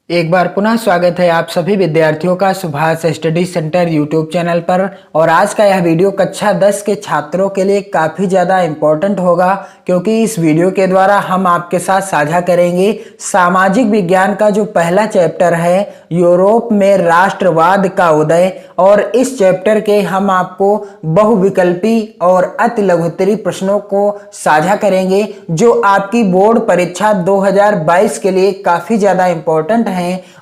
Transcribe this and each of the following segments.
एक बार पुनः स्वागत है आप सभी विद्यार्थियों का Subhash study centre YouTube channel पर। और आज का यह वीडियो कक्षा 10 के छात्रों के लिए काफ़ी ज़्यादा इम्पोर्टेंट होगा, क्योंकि इस वीडियो के द्वारा हम आपके साथ साझा करेंगे सामाजिक विज्ञान का जो पहला चैप्टर है, यूरोप में राष्ट्रवाद का उदय। और इस चैप्टर के हम आपको बहुविकल्पी और अति लघुत्तरी प्रश्नों को साझा करेंगे, जो आपकी बोर्ड परीक्षा 2022 के लिए काफ़ी ज़्यादा इम्पोर्टेंट है।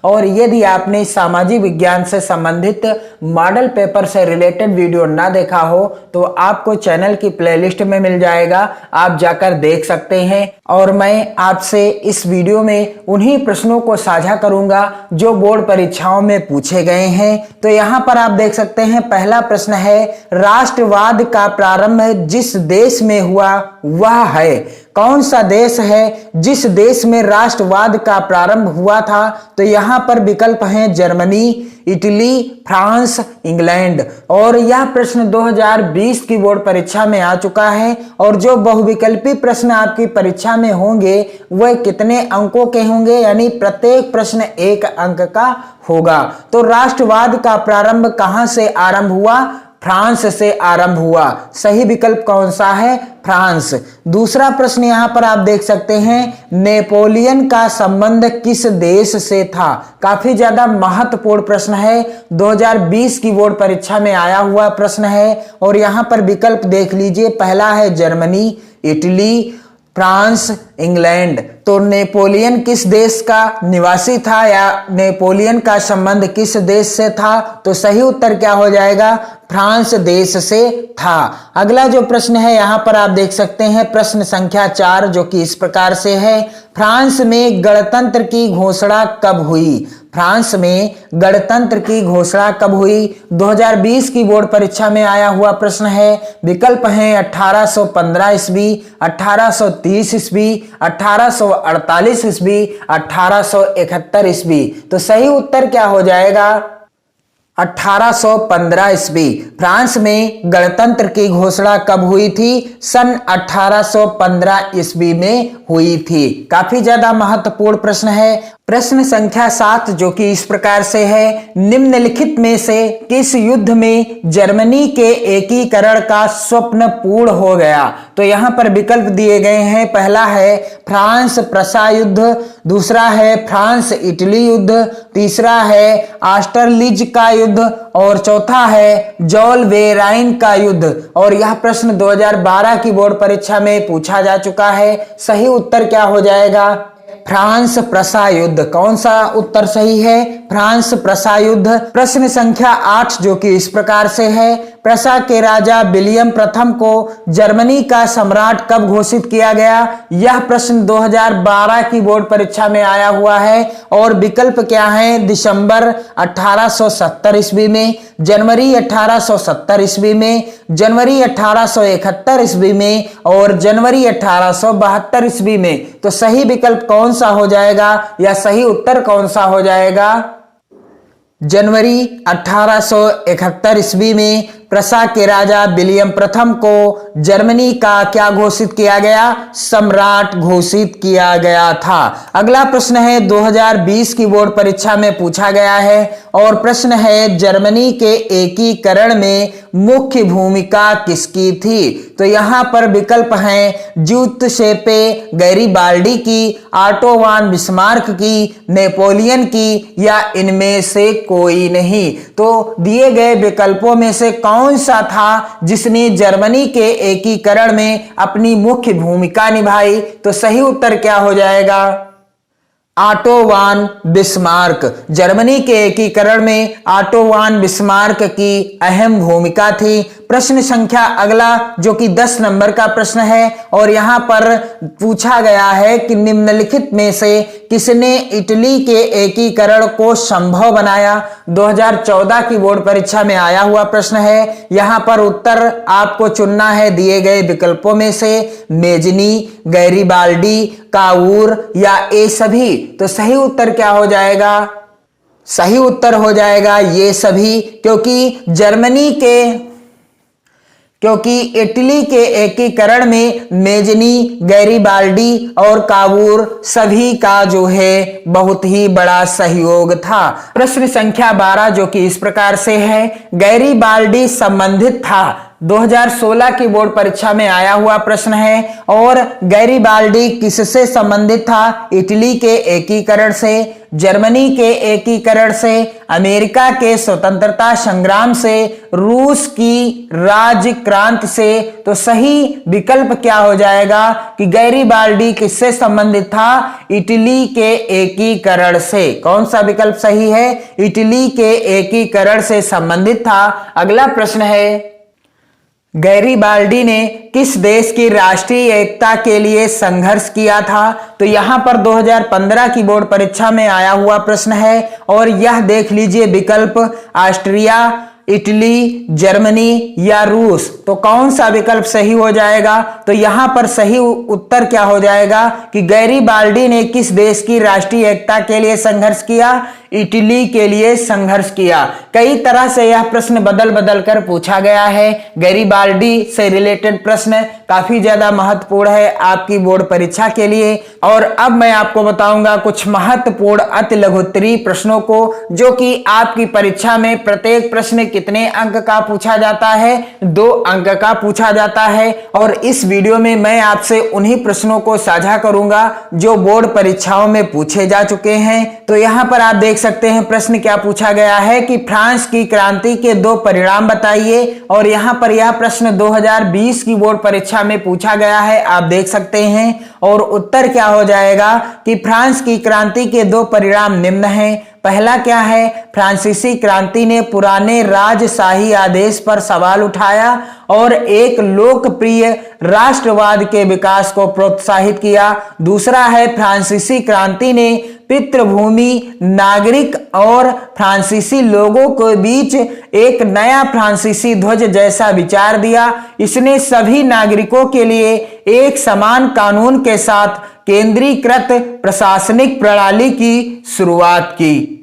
और यदि आपने सामाजिक विज्ञान से संबंधित मॉडल पेपर से रिलेटेड वीडियो ना देखा हो तो आपको चैनल की प्लेलिस्ट में मिल जाएगा, आप जाकर देख सकते हैं। और मैं आपसे इस वीडियो में उन्हीं प्रश्नों को साझा करूंगा जो बोर्ड परीक्षाओं में पूछे गए हैं। तो यहाँ पर आप देख सकते हैं, पहला प्रश्न है, राष्ट्रवाद का प्रारंभ जिस देश में हुआ वह है। कौन सा देश है जिस देश में राष्ट्रवाद का प्रारंभ हुआ था? तो यहाँ पर विकल्प हैं जर्मनी, इटली, फ्रांस, इंग्लैंड। और यह प्रश्न 2020 की बोर्ड परीक्षा में आ चुका है। और जो बहुविकल्पी प्रश्न आपकी परीक्षा में होंगे वह कितने अंकों के होंगे, यानी प्रत्येक प्रश्न 1 अंक का होगा। तो राष्ट्रवाद का प्रारंभ कहां से आरंभ हुआ? फ्रांस से आरंभ हुआ। सही विकल्प कौन सा है? फ्रांस। दूसरा प्रश्न यहां पर आप देख सकते हैं, नेपोलियन का संबंध किस देश से था? काफी ज्यादा महत्वपूर्ण प्रश्न है, 2020 की बोर्ड परीक्षा में आया हुआ प्रश्न है। और यहां पर विकल्प देख लीजिए, पहला है जर्मनी, इटली, फ्रांस, इंग्लैंड। तो नेपोलियन किस देश का निवासी था, या नेपोलियन का संबंध किस देश से था? तो सही उत्तर क्या हो जाएगा? फ्रांस देश से था। अगला जो प्रश्न है यहाँ पर आप देख सकते हैं, प्रश्न संख्या 4, जो कि इस प्रकार से है, फ्रांस में गणतंत्र की घोषणा कब हुई? फ्रांस में गणतंत्र की घोषणा कब हुई? 2020 की बोर्ड परीक्षा में आया हुआ प्रश्न है। विकल्प हैं 1815 ईस्वी, 1830 ईस्वी, 1848 ईस्वी, 1871 ईस्वी। तो सही उत्तर क्या हो जाएगा? 1815 ईस्वी। फ्रांस में गणतंत्र की घोषणा कब हुई थी? सन 1815 ईस्वी में हुई थी। काफी ज्यादा महत्वपूर्ण प्रश्न है। प्रश्न संख्या 7, जो कि इस प्रकार से है, निम्नलिखित में से किस युद्ध में जर्मनी के एकीकरण का स्वप्न पूर्ण हो गया? तो यहाँ पर विकल्प दिए गए हैं, पहला है फ्रांस प्रसा युद्ध, दूसरा है फ्रांस इटली युद्ध, तीसरा है ऑस्टरलिच का युद्ध, और चौथा है जॉल वेराइन का युद्ध। और यह प्रश्न 2012 की बोर्ड परीक्षा में पूछा जा चुका है। सही उत्तर क्या हो जाएगा? फ्रांस प्रसा युद्ध। कौन सा उत्तर सही है? फ्रांस प्रसा युद्ध। प्रश्न संख्या 8, जो कि इस प्रकार से है, प्रसा के राजा विलियम प्रथम को जर्मनी का सम्राट कब घोषित किया गया? यह प्रश्न 2012 की बोर्ड परीक्षा में आया हुआ है। और विकल्प क्या है? दिसंबर 1870 ईस्वी में, जनवरी 1870 ईस्वी में, जनवरी 1871 ईस्वी में, और जनवरी 1872 ईस्वी में। तो सही विकल्प कौन सा हो जाएगा, या सही उत्तर कौन सा हो जाएगा? जनवरी 1871 ईस्वी में प्रसा के राजा विलियम प्रथम को जर्मनी का क्या घोषित किया गया? सम्राट घोषित किया गया था। अगला प्रश्न है, 2020 की बोर्ड परीक्षा में पूछा गया है। और प्रश्न है, जर्मनी के एकीकरण में मुख्य भूमिका किसकी थी? तो यहाँ पर विकल्प हैं ज्यूसेप्पे गैरिबाल्डी की, ऑटो वान बिस्मार्क की, नेपोलियन की, या इनमें से कोई नहीं। तो दिए गए विकल्पों में से कौन सा था जिसने जर्मनी के एकीकरण में अपनी मुख्य भूमिका निभाई? तो सही उत्तर क्या हो जाएगा? ऑटो वान बिस्मार्क। जर्मनी के एकीकरण में ऑटो वान बिस्मार्क की अहम भूमिका थी। प्रश्न संख्या अगला, जो कि 10 नंबर का प्रश्न है, और यहां पर पूछा गया है कि निम्नलिखित में से किसने इटली के एकीकरण को संभव बनाया? 2014 की बोर्ड परीक्षा में आया हुआ प्रश्न है। यहां पर उत्तर आपको चुनना है दिए गए विकल्पों में से, मेजनी, गैरिबाल्डी, काऊर, या ये सभी। तो सही उत्तर क्या हो जाएगा? सही उत्तर हो जाएगा ये सभी, क्योंकि जर्मनी के क्योंकि इटली के एकीकरण में मेजनी, गैरीबाल्डी और कावूर सभी का जो है बहुत ही बड़ा सहयोग था। प्रश्न संख्या 12 जो कि इस प्रकार से है, गैरीबाल्डी संबंधित था। 2016 की बोर्ड परीक्षा में आया हुआ प्रश्न है। और गैरीबाल्डी किससे संबंधित था? इटली के एकीकरण से, जर्मनी के एकीकरण से, अमेरिका के स्वतंत्रता संग्राम से, रूस की राज्य क्रांति से। तो सही विकल्प क्या हो जाएगा कि गैरीबाल्डी किससे संबंधित था? इटली के एकीकरण से। कौन सा विकल्प सही है? इटली के एकीकरण से संबंधित था। अगला प्रश्न है, गैरीबाल्डी ने किस देश की राष्ट्रीय एकता के लिए संघर्ष किया था? तो यहां पर 2015 की बोर्ड परीक्षा में आया हुआ प्रश्न है। और यह देख लीजिए विकल्प, ऑस्ट्रिया, इटली, जर्मनी या रूस। तो कौन सा विकल्प सही हो जाएगा? तो यहां पर सही उत्तर क्या हो जाएगा कि गैरीबाल्डी ने किस देश की राष्ट्रीय एकता के लिए संघर्ष किया? इटली के लिए संघर्ष किया। कई तरह से यह प्रश्न बदल बदल कर पूछा गया है। गैरीबाल्डी से रिलेटेड प्रश्न काफी ज्यादा महत्वपूर्ण है आपकी बोर्ड परीक्षा के लिए। और अब मैं आपको बताऊंगा कुछ महत्वपूर्ण अति लघुत्तरीय प्रश्नों को, जो कि आपकी परीक्षा में प्रत्येक प्रश्न कितने अंक का पूछा जाता है? 2 अंक का पूछा जाता है। और इस वीडियो में मैं आपसे उन्हीं प्रश्नों को साझा करूंगा जो बोर्ड परीक्षाओं में पूछे जा चुके हैं। तो यहां पर आप देख सकते हैं प्रश्न क्या पूछा गया है कि फ्रांस की क्रांति के 2 परिणाम बताइए। और यहां पर यह प्रश्न 2020 की बोर्ड परीक्षा में पूछा गया है, आप देख सकते हैं। और उत्तर क्या हो जाएगा कि फ्रांस की क्रांति के 2 परिणाम निम्न हैं। पहला क्या है? फ्रांसीसी क्रांति ने पुराने राजशाही आदेश पर सवाल उठाया और एक लोकप्रिय राष्ट्रवाद के विकास को प्रोत्साहित किया। दूसरा है, फ्रांसीसी क्रांति ने पितृभूमि, नागरिक और फ्रांसीसी लोगों के बीच एक नया फ्रांसीसी ध्वज जैसा विचार दिया। इसने सभी नागरिकों के लिए एक समान कानून के साथ केंद्रीकृत प्रशासनिक प्रणाली की शुरुआत की।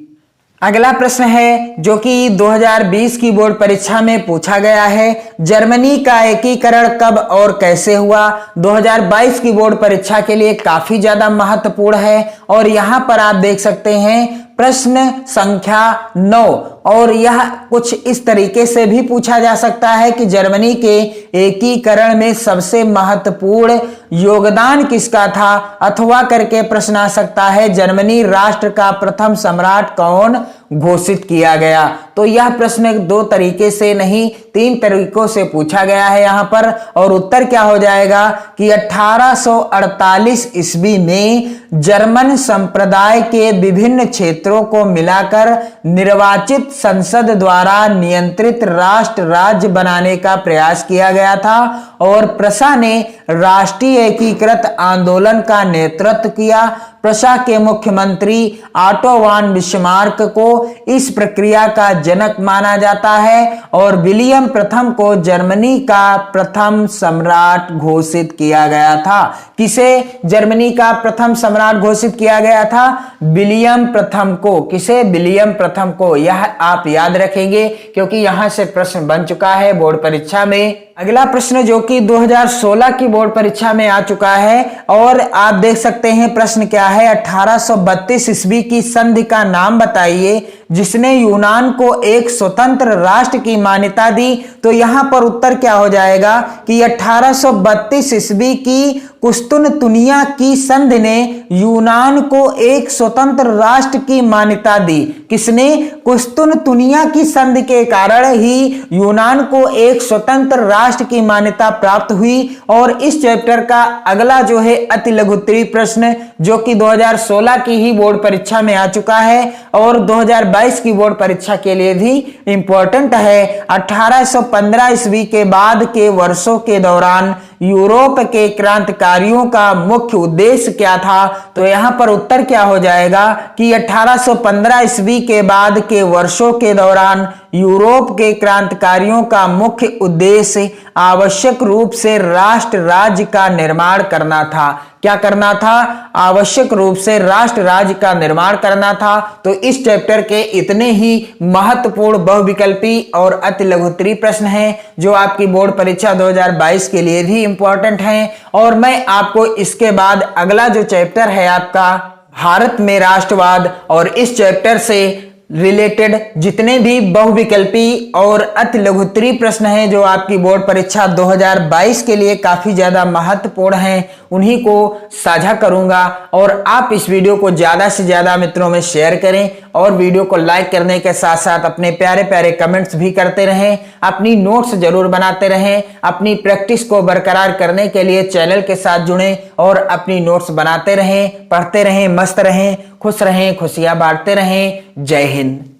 अगला प्रश्न है जो कि 2020 की बोर्ड परीक्षा में पूछा गया है, जर्मनी का एकीकरण कब और कैसे हुआ? 2022 की बोर्ड परीक्षा के लिए काफी ज्यादा महत्वपूर्ण है। और यहां पर आप देख सकते हैं प्रश्न संख्या 9। और यह कुछ इस तरीके से भी पूछा जा सकता है कि जर्मनी के एकीकरण में सबसे महत्वपूर्ण योगदान किसका था? अथवा करके प्रश्न आ सकता है, जर्मनी राष्ट्र का प्रथम सम्राट कौन घोषित किया गया? तो यह प्रश्न 2 तरीके से नहीं 3 तरीकों से पूछा गया है यहां पर। और उत्तर क्या हो जाएगा कि 1848 ईस्वी में जर्मन संप्रदाय के विभिन्न क्षेत्रों को मिलाकर निर्वाचित संसद द्वारा नियंत्रित राष्ट्र राज्य बनाने का प्रयास किया गया था। और प्रशा ने राष्ट्रीय एकीकृत आंदोलन का नेतृत्व किया। प्रशा के मुख्यमंत्री ऑटो वॉन बिस्मार्क को इस प्रक्रिया का जनक माना जाता है। और विलियम प्रथम को जर्मनी का प्रथम सम्राट घोषित किया गया था। किसे जर्मनी का प्रथम सम्राट घोषित किया गया था? विलियम प्रथम को। किसे? विलियम प्रथम को। यह आप याद रखेंगे क्योंकि यहां से प्रश्न बन चुका है बोर्ड परीक्षा में। अगला प्रश्न जो कि 2016 की बोर्ड परीक्षा में आ चुका है। और आप देख सकते हैं प्रश्न क्या है, 1832 ईस्वी की संधि का नाम बताइए जिसने यूनान को एक स्वतंत्र राष्ट्र की मान्यता दी। तो यहां पर उत्तर क्या हो जाएगा कि 1832 ईस्वी की कुस्तुनतुनिया की संधि ने यूनान को एक स्वतंत्र राष्ट्र की मान्यता दी। किसने? कुस्तुनतुनिया की संधि के कारण ही यूनान को एक स्वतंत्र राष्ट्र की मान्यता प्राप्त हुई। और इस चैप्टर का अगला जो है अति लघुत्तरीय प्रश्न जो कि 2016 की ही बोर्ड परीक्षा में आ चुका है और 2022 की बोर्ड परीक्षा के लिए भी इंपॉर्टेंट है। 1815 ईस्वी के बाद के वर्षों के दौरान यूरोप के क्रांतिकारियों का मुख्य उद्देश्य क्या था? तो यहां पर उत्तर क्या हो जाएगा कि 1815 ईस्वी के बाद के वर्षों के दौरान यूरोप के क्रांतिकारियों का मुख्य उद्देश्य आवश्यक रूप से राष्ट्र राज्य का निर्माण करना था। क्या करना था? आवश्यक रूप से राष्ट्र राज्य का निर्माण करना था। तो इस चैप्टर के इतने ही महत्वपूर्ण बहुविकल्पी और अति लघुत्तरीय प्रश्न हैं जो आपकी बोर्ड परीक्षा 2022 के लिए भी इंपॉर्टेंट हैं। और मैं आपको इसके बाद अगला जो चैप्टर है आपका भारत में राष्ट्रवाद, और इस चैप्टर से रिलेटेड जितने भी बहुविकल्पी और अति लघुत्तरीय प्रश्न हैं जो आपकी बोर्ड परीक्षा 2022 के लिए काफी ज्यादा महत्वपूर्ण हैं, उन्हीं को साझा करूंगा। और आप इस वीडियो को ज्यादा से ज्यादा मित्रों में शेयर करें और वीडियो को लाइक करने के साथ साथ अपने प्यारे प्यारे कमेंट्स भी करते रहें, अपनी नोट्स जरूर बनाते रहें। अपनी प्रैक्टिस को बरकरार करने के लिए चैनल के साथ जुड़ें और अपनी नोट्स बनाते रहें, पढ़ते रहें, मस्त रहें, खुश रहें, खुशियां बांटते रहें। जय हिंद।